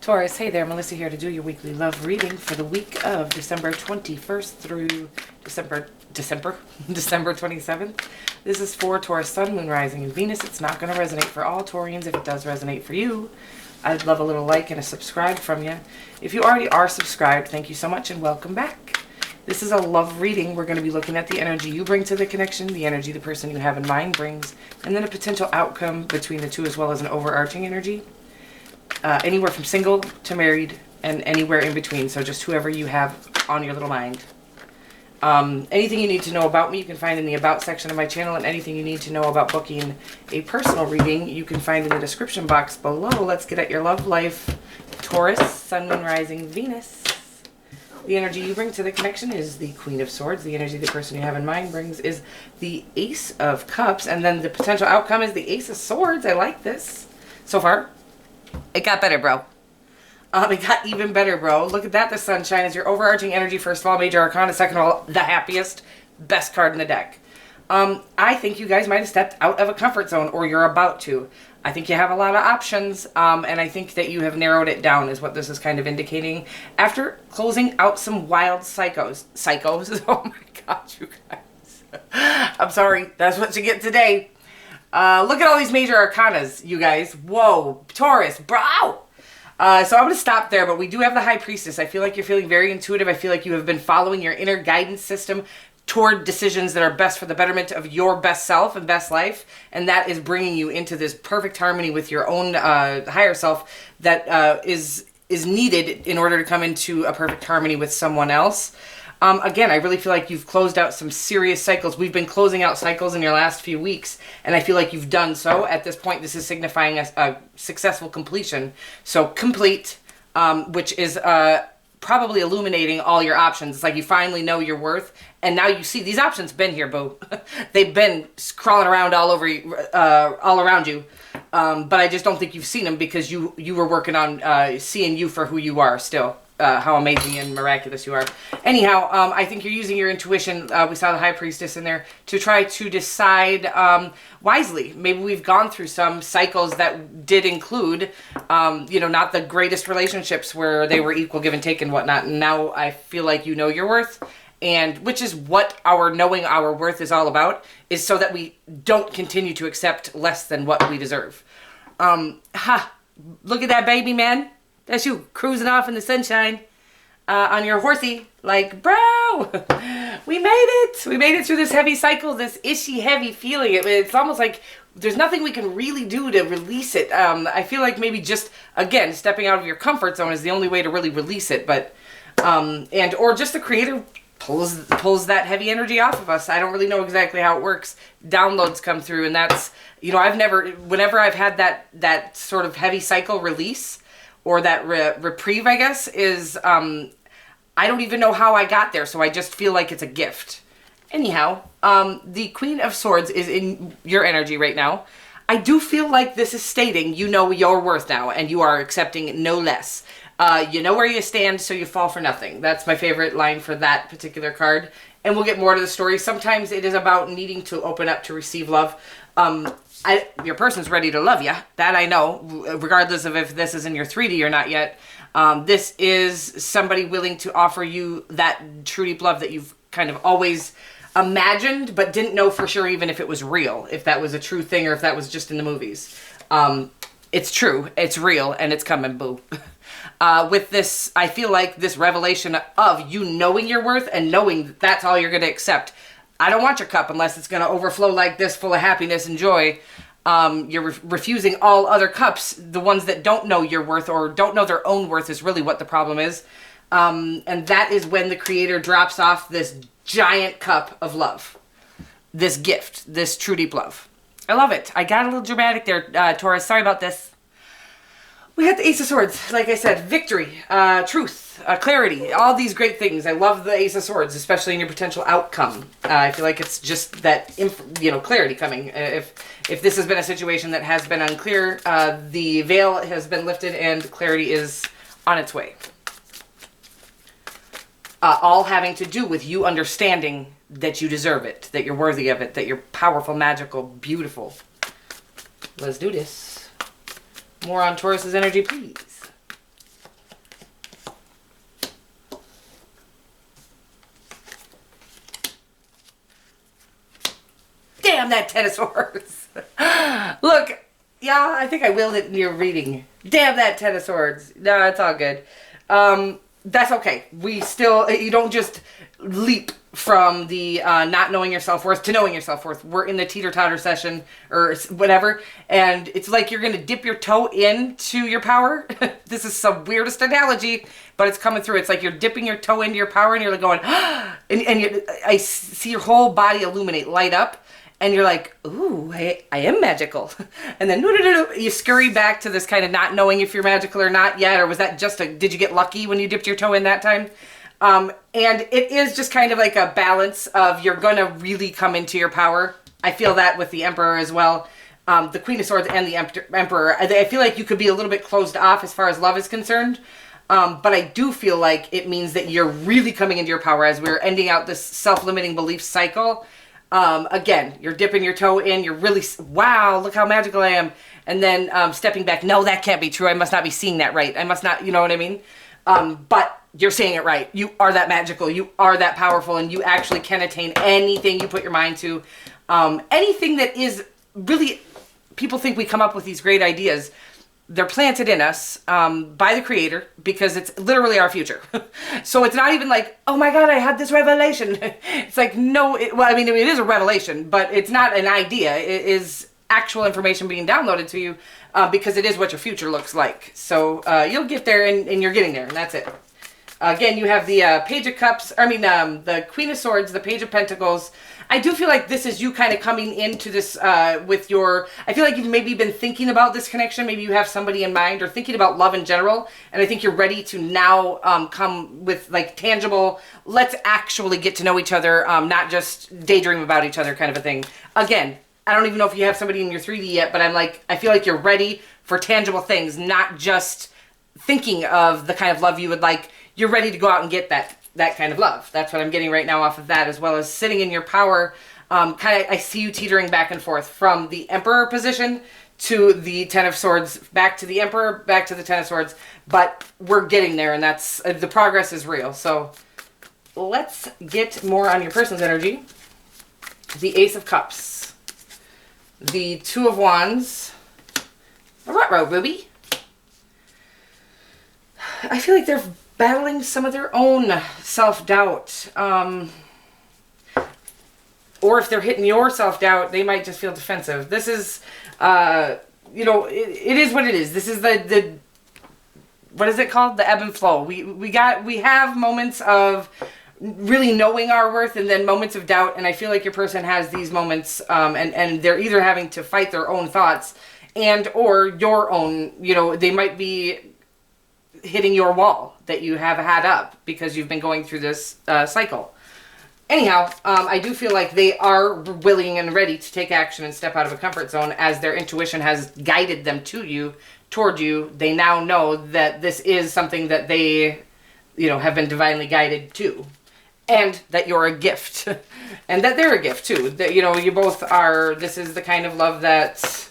Taurus, hey there, Melissa here to do your weekly love reading for the week of December 21st through December 27th. This is for Taurus, Sun, Moon, Rising, and Venus. It's not going to resonate for all Taurians. If it does resonate for you, I'd love a little like and a subscribe from you. If you already are subscribed, thank you so much and welcome back. This is a love reading. We're going to be looking at the energy you bring to the connection, the energy the person you have in mind brings, and then a potential outcome between the two, as well as an overarching energy. Anywhere from single to married and anywhere in between. So just whoever you have on your little mind. Anything you need to know about me you can find in the About section of my channel, and anything you need to know about booking a personal reading you can find in the description box below. Let's get at your love life. Taurus, Sun, Moon, Rising, Venus. The energy you bring to the connection is the Queen of Swords. The energy the person you have in mind brings is the Ace of Cups. And then the potential outcome is the Ace of Swords. I like this so far. It got better, bro. It got even better, bro. Look at that. The Sunshine is your overarching energy. First of all, Major Arcana. Second of all, the happiest, best card in the deck. I think you guys might have stepped out of a comfort zone, or you're about to. I think you have a lot of options, and I think that you have narrowed it down is what this is kind of indicating. After closing out some wild psychos. Oh my God, you guys. I'm sorry. That's what you get today. Look at all these major arcanas, you guys. Whoa, Taurus, bro. So I'm going to stop there, but we do have the High Priestess. I feel like you're feeling very intuitive. I feel like you have been following your inner guidance system toward decisions that are best for the betterment of your best self and best life. And that is bringing you into this perfect harmony with your own higher self that is needed in order to come into a perfect harmony with someone else. Again, I really feel like you've closed out some serious cycles. We've been closing out cycles in your last few weeks, and I feel like you've done so. At this point, this is signifying a successful completion. So complete, which is probably illuminating all your options. It's like you finally know your worth, and now you see these options been here, boo. They've been crawling around all over you, all around you. But I just don't think you've seen them because you were working on seeing you for who you are still. How amazing and miraculous you are. Anyhow, I think you're using your intuition. We saw the High Priestess in there to try to decide wisely. Maybe we've gone through some cycles that did include, not the greatest relationships where they were equal give and take and whatnot. And now I feel like you know your worth, and which is what our knowing our worth is all about, is so that we don't continue to accept less than what we deserve. Look at that baby, man. That's you cruising off in the sunshine on your horsey. Like, bro, we made it. We made it through this heavy cycle, this ishy, heavy feeling. It's almost like there's nothing we can really do to release it. I feel like maybe just, again, stepping out of your comfort zone is the only way to really release it. But, or just the creator pulls that heavy energy off of us. I don't really know exactly how it works. Downloads come through, and that's, whenever I've had that sort of heavy cycle release, or that reprieve, I guess, is, I don't even know how I got there, so I just feel like it's a gift. Anyhow, the Queen of Swords is in your energy right now. I do feel like this is stating you know your worth now, and you are accepting no less. You know where you stand, so you fall for nothing. That's my favorite line for that particular card. And we'll get more to the story. Sometimes it is about needing to open up to receive love. Your person's ready to love you. That I know, regardless of if this is in your 3D or not yet. This is somebody willing to offer you that true deep love that you've kind of always imagined, but didn't know for sure even if it was real, if that was a true thing or if that was just in the movies. It's true, it's real, and it's coming, boo. With this, I feel like this revelation of you knowing your worth and knowing that's all you're going to accept. I don't want your cup unless it's going to overflow like this, full of happiness and joy. You're refusing all other cups. The ones that don't know your worth or don't know their own worth is really what the problem is. And that is when the creator drops off this giant cup of love. This gift, this true deep love. I love it. I got a little dramatic there, Taurus. Sorry about this. We got the Ace of Swords. Like I said, victory, truth, clarity, all these great things. I love the Ace of Swords, especially in your potential outcome. I feel like it's just that, clarity coming. If this has been a situation that has been unclear, the veil has been lifted and clarity is on its way. All having to do with you understanding that you deserve it, that you're worthy of it, that you're powerful, magical, beautiful. Let's do this. More on Taurus's energy, please. damn that Ten of Swords. Look, yeah, I think I willed it in your reading. Damn that Ten of Swords. No, it's all good. That's okay. You don't just leap from the not knowing your self-worth to knowing your self-worth. We're in the teeter-totter session or whatever, and it's like you're going to dip your toe into your power. This is some weirdest analogy, but it's coming through. It's like you're dipping your toe into your power, and you're like going, I see your whole body illuminate, light up, and you're like, ooh, I am magical. And then you scurry back to this kind of not knowing if you're magical or not yet, or was that just did you get lucky when you dipped your toe in that time? And it is just kind of like a balance of you're going to really come into your power. I feel that with the Emperor as well. The Queen of Swords and the Emperor. I feel like you could be a little bit closed off as far as love is concerned. But I do feel like it means that you're really coming into your power as we're ending out this self-limiting belief cycle. Again, you're dipping your toe in, you're really, wow, look how magical I am. And then stepping back, no, that can't be true. I must not be seeing that right. I must not, you know what I mean? But you're saying it right. You are that magical. You are that powerful, and you actually can attain anything you put your mind to. Anything that is really, people think we come up with these great ideas. They're planted in us by the Creator because it's literally our future. So it's not even like, oh my God, I had this revelation. It's like, no, it is a revelation, but it's not an idea. It is actual information being downloaded to you because it is what your future looks like. So you'll get there and you're getting there, and that's it. Again, you have the Page of Cups, the Queen of Swords, the Page of Pentacles. I do feel like this is you kind of coming into this with your, I feel like you've maybe been thinking about this connection. Maybe you have somebody in mind or thinking about love in general. And I think you're ready to now come with like tangible, let's actually get to know each other, not just daydream about each other kind of a thing. Again, I don't even know if you have somebody in your 3D yet, but I feel like you're ready for tangible things, not just thinking of the kind of love you would like. You're ready to go out and get that kind of love. That's what I'm getting right now off of that, as well as sitting in your power. I see you teetering back and forth from the Emperor position to the Ten of Swords, back to the Emperor, back to the Ten of Swords. But we're getting there, and that's the progress is real. So let's get more on your person's energy. The Ace of Cups, the Two of Wands. Ruh-roh, Ruby. I feel like they're battling some of their own self-doubt. Or if they're hitting your self-doubt, they might just feel defensive. This is, it is what it is. This is the what is it called? The ebb and flow. We have moments of really knowing our worth and then moments of doubt. And I feel like your person has these moments, and they're either having to fight their own thoughts and or your own, they might be hitting your wall that you have had up because you've been going through this cycle. Anyhow, I do feel like they are willing and ready to take action and step out of a comfort zone as their intuition has guided them toward you. They now know that this is something that they, have been divinely guided to, and that you're a gift, and that they're a gift too. That, you both are, this is the kind of love that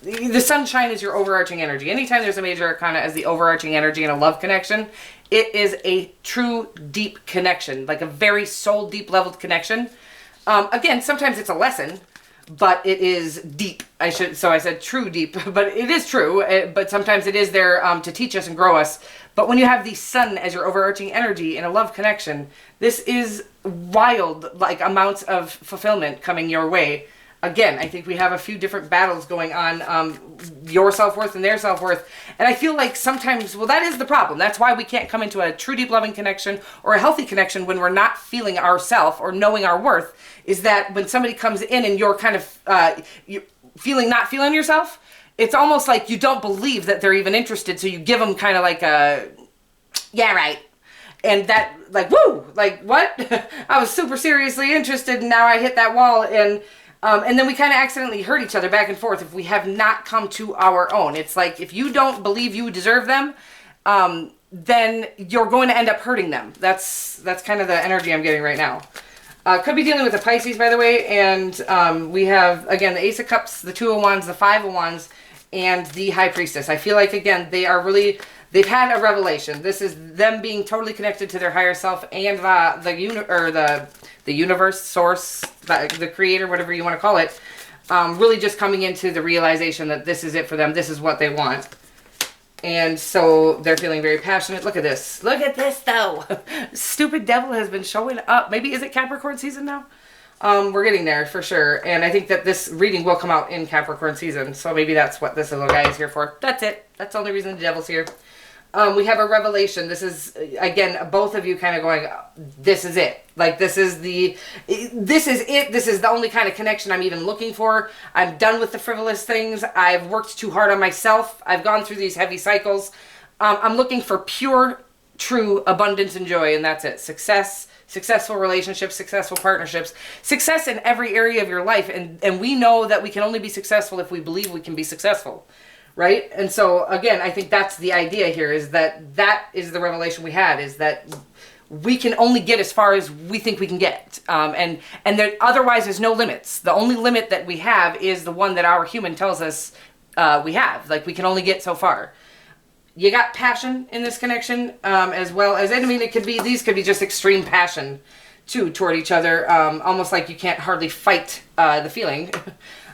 the sunshine is your overarching energy. Anytime there's a major arcana as the overarching energy in a love connection, it is a true deep connection, like a very soul deep leveled connection. Again, sometimes it's a lesson, but it is deep. So I said true deep, but it is true. But sometimes it is there to teach us and grow us. But when you have the sun as your overarching energy in a love connection, this is wild, like amounts of fulfillment coming your way. Again, I think we have a few different battles going on, your self-worth and their self-worth. And I feel like sometimes, well, that is the problem. That's why we can't come into a true deep loving connection or a healthy connection when we're not feeling ourself or knowing our worth, is that when somebody comes in and you're kind of not feeling yourself, it's almost like you don't believe that they're even interested. So you give them kind of like a, yeah, right. And that, like, woo, like, what? I was super seriously interested and now I hit that wall. And then we kind of accidentally hurt each other back and forth if we have not come to our own. It's like if you don't believe you deserve them, then you're going to end up hurting them. That's kind of the energy I'm getting right now. Could be dealing with the Pisces, by the way. And we have, again, the Ace of Cups, the Two of Wands, the Five of Wands, and the High Priestess. I feel like, again, they've had a revelation. This is them being totally connected to their higher self and the the universe, source, the creator, whatever you want to call it, really just coming into the realization that this is it for them. This is what they want. And so they're feeling very passionate. Look at this. Look at this, though. Stupid devil has been showing up. Maybe, is it Capricorn season now? We're getting there for sure. And I think that this reading will come out in Capricorn season. So maybe that's what this little guy is here for. That's it. That's the only reason the devil's here. We have a revelation. This is, again, both of you kind of going, this is it. Like, this is it. This is the only kind of connection I'm even looking for. I'm done with the frivolous things. I've worked too hard on myself. I've gone through these heavy cycles. I'm looking for pure, true abundance and joy, and that's it. Success, successful relationships, successful partnerships, success in every area of your life. And we know that we can only be successful if we believe we can be successful. Right? And so, again, I think that's the idea here, is that is the revelation we had, is that we can only get as far as we think we can get. And there, otherwise, there's no limits. The only limit that we have is the one that our human tells us we have. Like, we can only get so far. You got passion in this connection, as well as, I mean, these could be just extreme passion, too, toward each other. Almost like you can't hardly fight the feeling.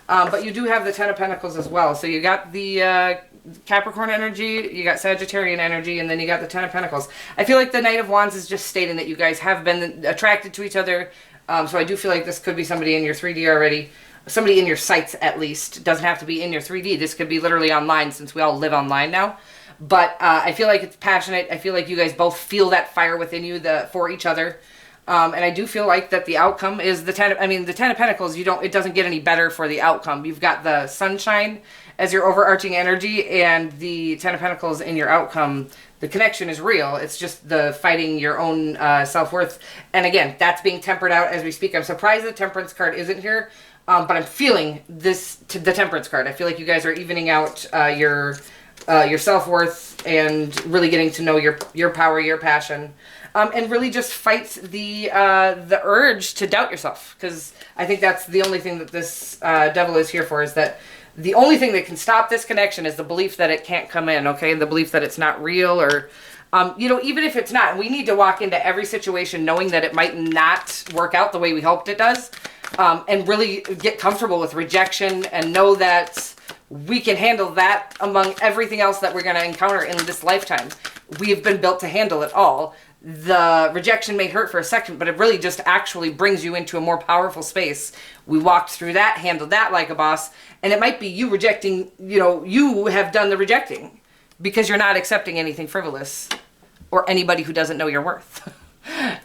But you do have the Ten of Pentacles as well. So you got the Capricorn energy, you got Sagittarian energy, and then you got the Ten of Pentacles. I feel like the Knight of Wands is just stating that you guys have been attracted to each other. So I do feel like this could be somebody in your 3D already. Somebody in your sights, at least. It doesn't have to be in your 3D. This could be literally online, since we all live online now. But I feel like it's passionate. I feel like you guys both feel that fire within you for each other. And I do feel like that the outcome is the Ten of Pentacles. It doesn't get any better for the outcome. You've got the sunshine as your overarching energy, and the Ten of Pentacles in your outcome. The connection is real. It's just the fighting your own self-worth. And again, that's being tempered out as we speak. I'm surprised the Temperance card isn't here, but I'm feeling the Temperance card. I feel like you guys are evening out your self-worth and really getting to know your power, your passion. And really just fight the urge to doubt yourself. Because I think that's the only thing that this devil is here for, is that the only thing that can stop this connection is the belief that it can't come in, okay? The belief that it's not real, or, even if it's not. We need to walk into every situation knowing that it might not work out the way we hoped it does. And really get comfortable with rejection and know that we can handle that among everything else that we're going to encounter in this lifetime. We have been built to handle it all. The rejection may hurt for a second, but it really just actually brings you into a more powerful space. We walked through that, handled that like a boss, and it might be you rejecting, you have done the rejecting because you're not accepting anything frivolous or anybody who doesn't know your worth.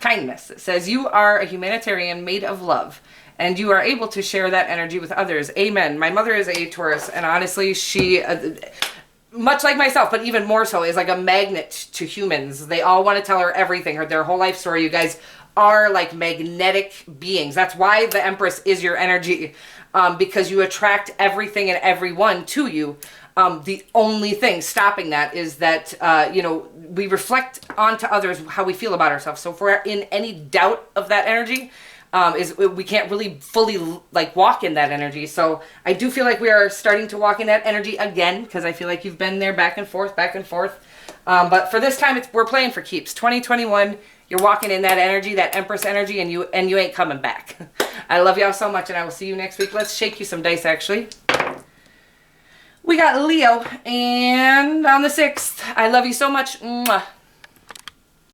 Kindness. It says you are a humanitarian made of love, and you are able to share that energy with others. Amen. My mother is a Taurus, and honestly, she... much like myself, but even more so, is like a magnet to humans. They all want to tell her everything, their whole life story. You guys are like magnetic beings. That's why the Empress is your energy, because you attract everything and everyone to you. The only thing stopping that is that, we reflect onto others how we feel about ourselves. So if we're in any doubt of that energy, we can't really fully walk in that energy. So I do feel like we are starting to walk in that energy again, because I feel like you've been there back and forth. But for this time, we're playing for keeps. 2021, you're walking in that energy, that Empress energy, and you ain't coming back. I love y'all so much, and I will see you next week. Let's shake you some dice, actually. We got Leo, and on the 6th, I love you so much. Mwah.